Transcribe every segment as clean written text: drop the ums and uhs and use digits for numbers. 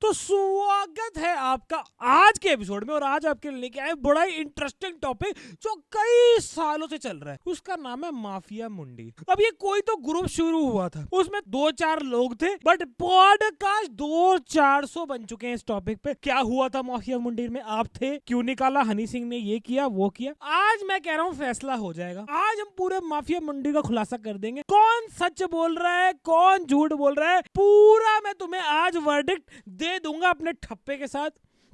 तो स्वागत है आपका आज के एपिसोड में। और आज आपके लिए लेके आए बड़ा ही इंटरेस्टिंग टॉपिक जो कई सालों से चल रहा है। उसका नाम है माफिया मुंडी। अब ये कोई तो ग्रुप शुरू हुआ था, उसमें 2-4 लोग थे, बट पॉडकास्ट 200-400 बन चुके हैं इस टॉपिक पे। क्या हुआ था माफिया मुंडी में, आप थे, क्यों निकाला, हनी सिंह ने ये किया वो किया। आज मैं कह रहा हूँ फैसला हो जाएगा। आज हम पूरे माफिया मुंडी का खुलासा कर देंगे, कौन सच बोल रहा है कौन झूठ बोल रहा है, पूरा मैं तुम्हें आज वर्डिक्ट दे दूंगा अपने ठप्पे के साथ।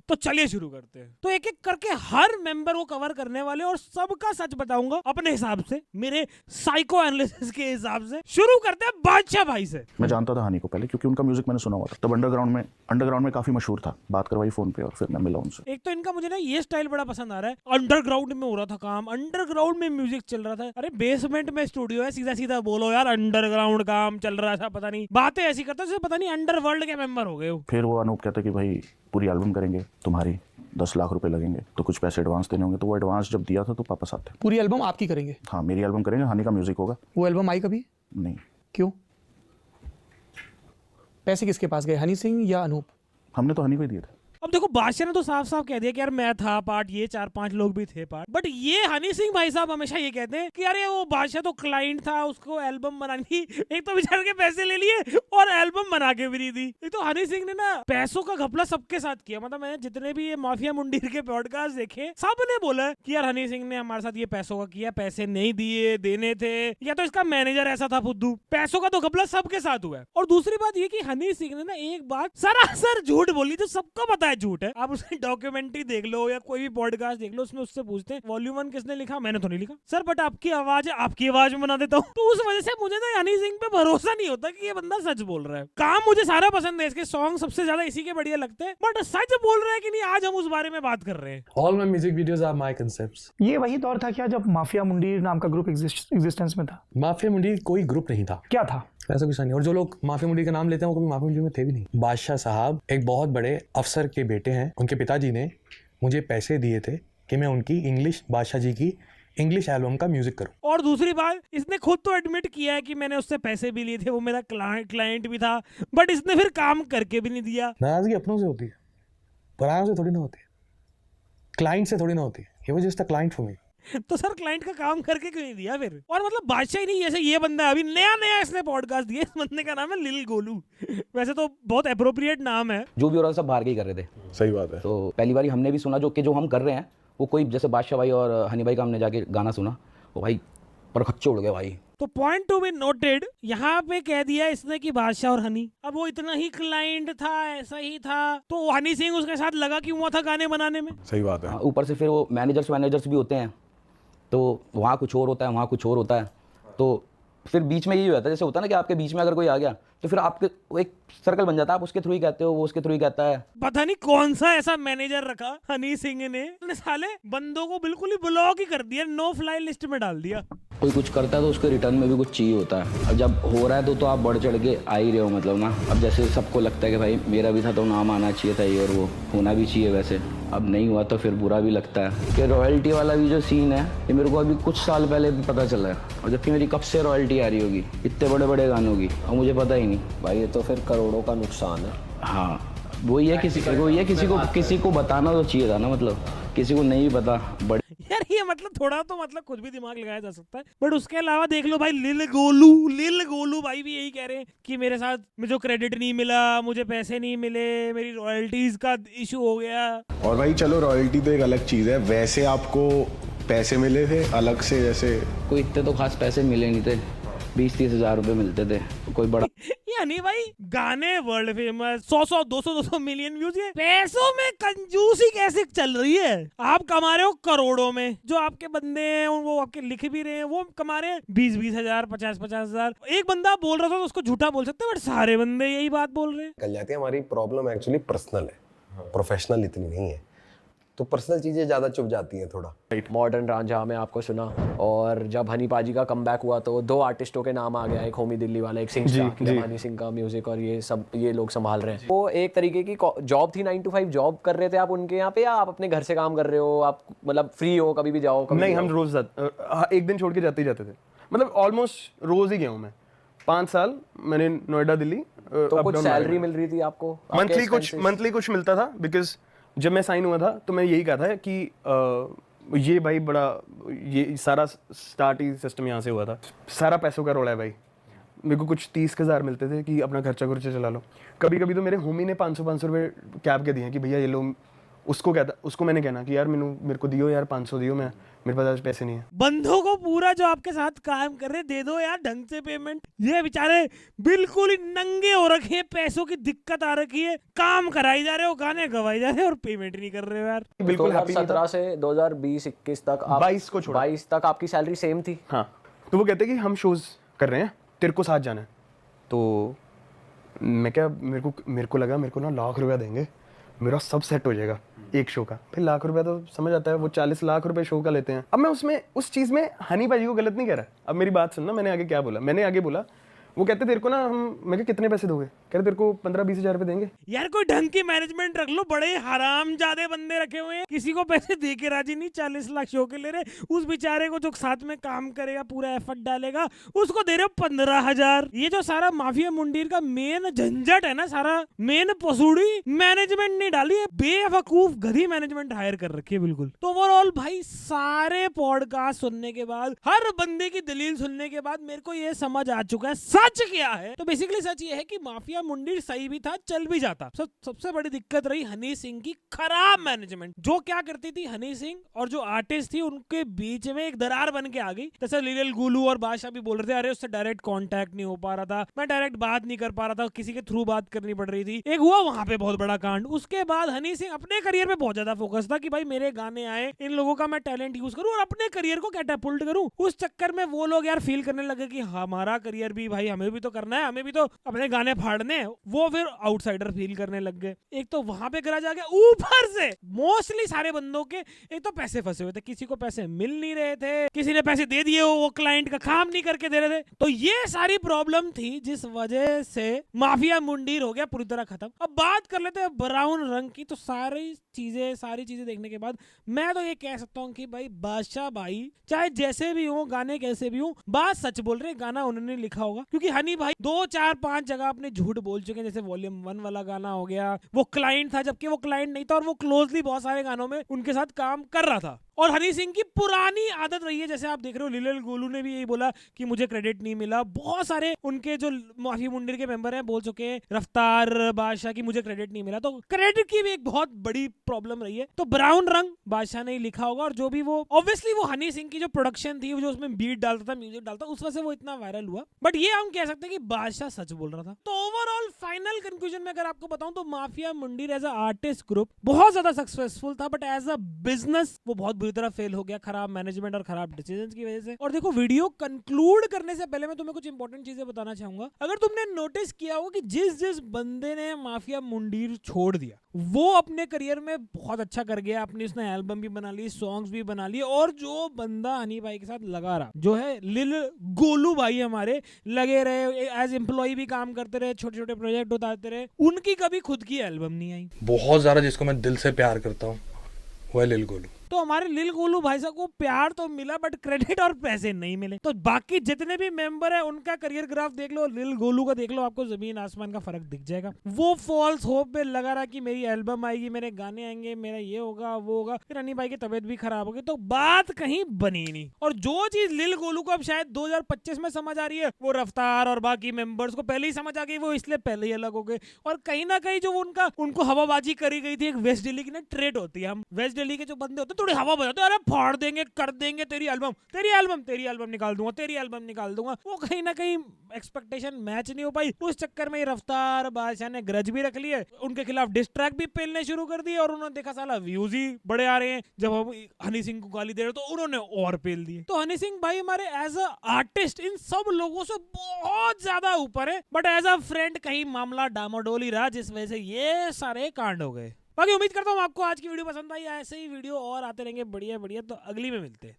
तो चलिए शुरू करते हैं। तो एक एक करके हर मेंबर को कवर करने वाले और सबका सच बताऊंगा अपने हिसाब से, मेरे साइको एनालिसिस के हिसाब से। शुरू करते हैं बादशाह भाई से। मैं जानता था हनी को पहले, क्योंकि उनका म्यूजिक मैंने सुना हुआ था। तब अंडरग्राउंड में काफी मशहूर था। बात करवाई फोन पे और फिर मैं मिला उनसे। एक तो इनका मुझे ना ये स्टाइल बड़ा पसंद आ रहा है। अंडरग्राउंड में हो रहा था काम, अंडरग्राउंड में म्यूजिक चल रहा था। अरे बेसमेंट में स्टूडियो है, सीधा सीधा बोलो यार। अंडरग्राउंड काम चल रहा था, पता नहीं बातें ऐसी करते जैसे पता नहीं अंडरवर्ल्ड के मेंबर हो गए हो। फिर वो अनूप कहते कि भाई पूरी एल्बम करेंगे, तुम्हारी 10 लाख रुपए लगेंगे, तो कुछ पैसे एडवांस देने होंगे। तो वो एडवांस जब दिया था तो वापस आते। पूरी एल्बम आपकी करेंगे? हाँ, मेरी एल्बम करेंगे, हनी का म्यूजिक होगा। वो एल्बम आई कभी? नहीं। क्यों? पैसे किसके पास गए, हनी सिंह या अनूप? हमने तो हनी को ही दिए थे। अब देखो बादशाह ने तो साफ साफ कह दिया कि यार मैं था पार्ट, ये 4-5 लोग भी थे पार्ट। बट ये हनी सिंह भाई साहब हमेशा ये कहते हैं कि अरे वो बादशाह तो क्लाइंट था, उसको एल्बम बनानी थी। एक तो बेचारे के पैसे ले लिए और एल्बम बना के भी नहीं दी। एक तो हनी सिंह ने ना पैसों का घपला सबके साथ किया। मतलब मैंने जितने भी ये माफिया मुंडीर के पॉडकास्ट देखे, सबने बोला कि यार हनी सिंह ने हमारे साथ ये पैसों का किया, पैसे नहीं दिए, देने थे, या तो इसका मैनेजर ऐसा था फुद्दू। पैसों का तो घपला सबके साथ हुआ है। और दूसरी बात ये कि हनी सिंह ने ना एक बात सरासर झूठ बोली, जो सबको पता है झूठ है। आप उसकी डॉक्यूमेंट्री देख लो या कोई भी पॉडकास्ट देख लो, उसमें उससे पूछते हैं वॉल्यूम 1 किसने लिखा, मैंने तो नहीं लिखा सर, बट आपकी आवाज है, आपकी आवाज में बना देता हूँ। तो उस वजह से मुझे ना हनी सिंह पे भरोसा नहीं होता कि ये बंदा सच बोल रहा है। काम मुझे सारा पसंद है, इसके सॉन्ग सबसे ज्यादा इसी के बढ़िया लगते हैं, बट सच बोल रहा है कि नहीं, आज हम उस बारे में बात कर रहे हैं। All my music videos are my concepts. ये वही दौर था क्या जब माफिया मुंडीर नाम का ग्रुप एग्जिस्टेंस में था? माफिया मुंडी कोई ग्रुप नहीं था, क्या था? ऐसा कुछ नहीं। और जो लोग माफिया मुंडी का नाम लेते हैं वो कभी माफिया मुंडी में थे भी नहीं। बादशाह साहब एक बहुत बड़े अफसर के बेटे हैं। उनके पिताजी ने मुझे पैसे दिए थे कि मैं उनकी बादशाह जी की इंग्लिश एल्बम का म्यूजिक करूं। और दूसरी बात, इसने खुद तो एडमिट किया है कि मैंने उससे पैसे भी लिए थे, वो मेरा क्लाइंट भी था, बट इसने फिर काम करके भी नहीं दिया। नाराजगी अपनों से होती है, परायों से थोड़ी ना होती है, क्लाइंट से थोड़ी ना होती है। ये वजह से क्लाइंट फॉर मी। तो सर क्लाइंट का काम करके क्यों नहीं दिया फिर? और मतलब बादशाह ही नहीं, जैसे ये बंदा अभी नया इसने पॉडकास्ट दिया, इस बंदे का नाम है लिल गोलू। वैसे तो बहुत अप्रोप्रिएट नाम है। जो भी हो रहा था सब बाहर के ही कर रहे थे। सही बात है। तो पहली बार हमने भी सुना जो हम कर रहे हैं, वो कोई जैसे बादशाह भाई और हनी भाई का हमने जाके गाना सुना, वो भाई पर खच्चे उड़ गए भाई। तो पॉइंट टू बी नोटेड, यहाँ पे कह दिया इसने कि बादशाह और हनी, अब वो इतना ही क्लाइंट था, ऐसा ही था, तो हनी सिंह उसके साथ लगा क्यों हुआ था गाने बनाने में? सही बात है। ऊपर से फिर वो मैनेजर्स भी होते हैं, तो वहाँ कुछ और होता है, वहाँ कुछ और होता है। तो फिर बीच में यही होता है, जैसे होता है ना कि आपके बीच में अगर कोई आ गया तो फिर आपके वो एक सर्कल बन जाता है, आप उसके थ्रू ही कहते हो, वो उसके थ्रू ही कहता है। पता नहीं कौन सा ऐसा मैनेजर रखा हनी सिंह ने साले बंदों को बिल्कुल ही ब्लॉक ही कर दिया, नो फ्लाई लिस्ट में डाल दिया। कोई कुछ करता है तो उसके रिटर्न में भी कुछ चाहिए होता है। अब जब हो रहा है तो आप बढ़ चढ़ के आ ही रहे हो, मतलब ना। अब जैसे सबको लगता है कि भाई मेरा भी था तो नाम आना चाहिए था ये, और वो होना भी चाहिए वैसे। अब नहीं हुआ तो फिर बुरा भी लगता है कि रॉयल्टी वाला भी जो सीन है, ये मेरे को अभी कुछ साल पहले भी पता चला है। और जबकि मेरी कब से रॉयल्टी आ रही होगी इतने बड़े बड़े गानों की, और मुझे पता ही नहीं भाई। ये तो फिर करोड़ों का नुकसान है। हाँ, वही है, किसी को बताना तो चाहिए था ना, मतलब किसी को नहीं पता। बड़े यार ये मतलब थोड़ा तो मतलब कुछ भी दिमाग लगाया जा सकता है, बट उसके अलावा देख लो भाई, लिल गोलू भाई भी यही कह रहे हैं कि मेरे साथ मुझे क्रेडिट नहीं मिला, मुझे पैसे नहीं मिले, मेरी रॉयल्टीज का इशू हो गया। और भाई चलो, रॉयल्टी तो एक अलग चीज है, वैसे आपको पैसे मिले थे अलग से? जैसे कोई इतने तो खास पैसे मिले नहीं थे, 20-30 हज़ार रुपए मिलते थे, कोई बड़ा यानी भाई गाने वर्ल्ड फेमस, 100-200 मिलियन व्यूज, ये पैसों में कंजूसी कैसे चल रही है? आप कमा रहे हो करोड़ों में, जो आपके बंदे हैं वो आपके लिख भी रहे हैं, वो कमा रहे हैं 20-20 हजार, 50-50 हजार। एक बंदा बोल रहा था तो उसको झूठा बोल सकते हैं, बट सारे बंदे यही बात बोल रहे हैं। कल जाती है, हमारी प्रॉब्लम एक्चुअली पर्सनल है, प्रोफेशनल इतनी नहीं है, तो पर्सनल चीजें ज्यादा चुप जाती हैं थोड़ा। मॉडर्न रांझा में आपको सुना, और जब हनी पाजी का कमबैक हुआ तो 2 आर्टिस्टों के नाम आ गया, एक होमी दिल्ली वाला, एक सिंह स्टार, हनी सिंह का म्यूजिक, और ये लोग संभाल रहे हैं। वो एक तरीके की जॉब थी, 9 to 5 जॉब कर रहे थे आप उनके यहाँ पे, या आप अपने घर से काम कर रहे हो? आप मतलब फ्री हो, कभी भी जाओ? नहीं, हम रोज एक दिन छोड़ के जाते ही जाते थे, मतलब ऑलमोस्ट रोज ही गया हूँ मैं। 5 साल मैंने नोएडा दिल्ली तो कुछ सैलरी मिल रही थी आपको? मंथली कुछ मिलता था, बिकॉज जब मैं साइन हुआ था तो मैं यही कहा था कि ये भाई बड़ा, ये सारा स्टार्ट ही सिस्टम यहाँ से हुआ था, सारा पैसों का रोड़ा है भाई। मेरे को कुछ 30,000 मिलते थे कि अपना खर्चा चला लो। कभी कभी तो मेरे होमी ने 500 रुपये कैब के दिए कि भैया ये लो। उसको मैंने कहना कि यार मेरे को दियो यार 500 दियो, मेरे पास आज पैसे नहीं है। बंधुओं को पूरा जो आपके साथ काम कर रहे दे दो यार ढंग से पेमेंट। ये बेचारे बिल्कुल ही नंगे हो रखे हैं, पैसों की दिक्कत आ रखी है, काम कराई जा रहे हो, गाने गवाए जा रहे हो और पेमेंट नहीं कर रहे हो यार। बिल्कुल 2017 से 2020-21 तक 22 को छोड़ा, 22 तक आपकी सैलरी सेम थी? हाँ। तो वो कहते कि हम शोज कर रहे हैं, तेरे को साथ जाना है। तो मैं क्या, मेरे को लगा मेरे को ना लाख रुपया देंगे, मेरा सब सेट हो जाएगा एक शो का। फिर लाख रुपया तो समझ आता है, वो 40 लाख रुपए शो का लेते हैं। अब मैं उस चीज में हनी भाई को गलत नहीं कह रहा। अब मेरी बात सुनना, मैंने आगे क्या बोला, मैंने आगे बोला वो कहते तेरे को ना मैं क्या कितने पैसे दोगे, कह रहे तेरे को 15-20 हज़ार रुपए देंगे। यार कोई ढंग की मैनेजमेंट रख लो, बड़े हरामजादे बंदे रखे हुए हैं, किसी को पैसे दे के राजी नहीं। 40 लाख शो के ले रहे, उस बेचारे को जो साथ में काम करेगा, पूरा एफर्ट डालेगा, उसको दे रहे हो 15,000। ये जो सारा माफिया मुंडीर का मेन झंझट है ना, सारा मेन पसूड़ी मैनेजमेंट नहीं डाली है, बेवकूफ गधी मैनेजमेंट हायर कर रखी है बिल्कुल। तो ओवरऑल भाई सारे पॉडकास्ट सुनने के बाद, हर बंदे की दलील सुनने के बाद मेरे को ये समझ आ चुका है सच क्या है। तो बेसिकली सच ये है कि माफिया मुंडीर सही भी था, चल भी जाता। सबसे बड़ी दिक्कत रही हनी सिंह की खराब मैनेजमेंट। जो क्या करती थी हनी सिंह और जो आर्टिस्ट थी उनके बीच में एक दरार बन के आ गई। जैसे लिटिल गुलू और बादशाह भी बोल रहे थे, अरे उससे डायरेक्ट कांटेक्ट नहीं हो पा रहा था, मैं डायरेक्ट बात नहीं कर पा रहा था, किसी के थ्रू बात करनी पड़ रही थी। एक हुआ वहां पे बहुत बड़ा कांड। उसके बाद हनी सिंह अपने करियर पे बहुत ज्यादा फोकस था कि भाई मेरे गाने आए, इन लोगों का मैं टैलेंट यूज करूं और अपने करियर को कैटापुल्ट करूं। उस चक्कर में वो लोग यार फील करने लगे कि हमारा करियर भी भाई हमें भी तो करना है, हमें भी तो अपने गाने फाड़ने हैं। वो फिर आउटसाइडर फील करने लग गए। एक तो वहां पे गराज आ गया, ऊपर से मोस्टली सारे बंदों के एक तो पैसे फंसे हुए थे, किसी को पैसे मिल नहीं रहे थे, किसी ने पैसे दे दिए वो क्लाइंट का काम नहीं करके दे रहे थे। तो ये सारी प्रॉब्लम थी जिस वजह से माफिया मुंडीर हो गया पूरी तरह खत्म। अब बात कर लेते हैं ब्राउन रंग की। तो सारी चीजें देखने के बाद मैं तो ये कह सकता हूँ कि भाई बादशाह भाई चाहे जैसे भी हो, गाने कैसे भी हो, बात सच बोल रहे, गाना उन्होंने लिखा होगा। क्योंकि हनी भाई 2-4-5 जगह अपने झूठ बोल चुके हैं। जैसे वॉल्यूम 1 वाला गाना हो गया, वो क्लाइंट था जबकि वो क्लाइंट नहीं था और वो क्लोजली बहुत सारे गानों में उनके साथ काम कर रहा था। और हनी सिंह की पुरानी आदत रही है, जैसे आप देख रहे हो लिटिल गोलू ने भी यही बोला कि मुझे क्रेडिट नहीं मिला। बहुत सारे उनके जो माफिया मुंडीर के मेंबर हैं बोल चुके हैं, रफ्तार, बादशाह की मुझे क्रेडिट नहीं मिला। तो क्रेडिट की भी एक बहुत बड़ी प्रॉब्लम रही है। तो ब्राउन रंग बादशाह ने ही लिखा होगा और जो भी वो ऑब्वियसली वो हनी सिंह की जो प्रोडक्शन थी, जो उसमें बीट डालता था, म्यूजिक डालता, उस वजह से वो इतना वायरल हुआ। बट ये हम कह सकते हैं कि बादशाह सच बोल रहा था। तो ओवरऑल फाइनल कंक्लूजन में अगर आपको बताऊं तो Mafia Mundeer as a artist group बहुत ज्यादा सक्सेसफुल था, बट एज अ बिजनेस वो बहुत बुरी तरह फेल हो गया, खराब मैनेजमेंट और खराब डिसीजंस की वजह से। और देखो, वीडियो कंक्लूड करने से पहले मैं तुम्हें कुछ इंपॉर्टेंट चीजें बताना चाहूंगा। अगर तुमने नोटिस किया हो कि जिस बंदे ने माफिया मुंडीर छोड़ दिया वो अपने करियर में बहुत अच्छा कर गया, अपनी उसने एल्बम भी बना ली, सॉन्ग्स भी बना लिए। और जो बंदा हनी भाई के साथ लगा रहा, जो है लिल गोलू भाई, हमारे लगे रहे, एज एम्प्लॉय भी काम करते रहे, छोटे छोटे प्रोजेक्ट उतारते रहे, उनकी कभी खुद की एल्बम नहीं आई। बहुत ज्यादा जिसको मैं दिल से प्यार करता हूँ वो है लिल गोलू। तो हमारे लिल गोलू भाई साहब को प्यार तो मिला बट क्रेडिट और पैसे नहीं मिले। तो बाकी जितने भी मेंबर है उनका करियर ग्राफ देख लो, लिल गोलू का देख लो, आपको जमीन आसमान का फर्क दिख जाएगा। वो फॉल्स होप पे लगा रहा कि मेरी एल्बम आएगी, मेरे गाने आएंगे, मेरा ये होगा वो होगा, फिर हनी भाई की तबीयत भी खराब होगी, तो बात कहीं बनी नहीं। और जो चीज लिल गोलू को अब शायद 2025 में समझ आ रही है, वो रफ्तार और बाकी मेंबर्स को पहले ही समझ आ गई, वो इसलिए पहले ही अलग हो गए। और कहीं ना कहीं जो उनको हवाबाजी करी गई थी, एक वेस्ट दिल्ली की ना ट्रेड होती है, हम वेस्ट दिल्ली के जो बंदे होते थोड़ी हवा बजाते, अरे फाड़ देंगे, कर देंगे, तेरी एल्बम निकाल दूंगा, वो कहीं ना कहीं एक्सपेक्टेशन मैच नहीं हो पाई। उस चक्कर में रफ्तार, बादशाह ने ग्रज भी रख लिए, उनके खिलाफ डिस ट्रैक भी पेलने शुरू कर दिए और उन्होंने देखा साला व्यूज ही बड़े आ रहे हैं, जब हम हनी सिंह को गाली दे रहे तो उन्होंने और पेल दिए। तो हनी सिंह भाई हमारे एज अ आर्टिस्ट इन सब लोगों से बहुत ज्यादा ऊपर है, बट एज अ फ्रेंड कहीं मामला डामाडोल ही रहा, जिस वजह से ये सारे कांड हो गए। बाकी उम्मीद करता हूँ आपको आज की वीडियो पसंद आई। ऐसे ही वीडियो और आते रहेंगे बढ़िया, तो अगली में मिलते हैं।